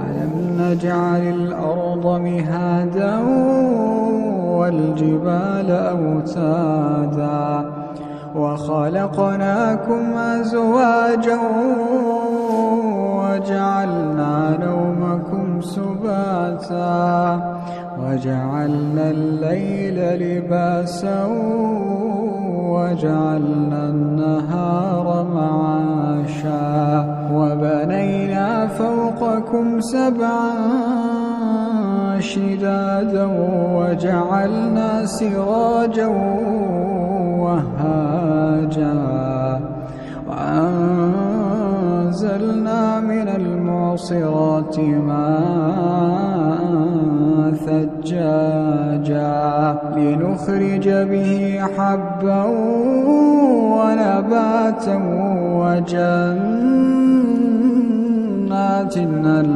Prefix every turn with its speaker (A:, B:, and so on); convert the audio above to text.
A: ألم نجعل الأرض مهادا والجبال أوتادا وخلقناكم أزواجا وجعلنا نومكم سباتا وجعلنا الليل لباسا وجعلنا النهار معاشا وبنينا فوقكم سبعا شدادا وجعلنا سراجا وهاجا وأنزلنا من المعصرات ماء ثجاجا لنخرج به حبا ونباتا وجنات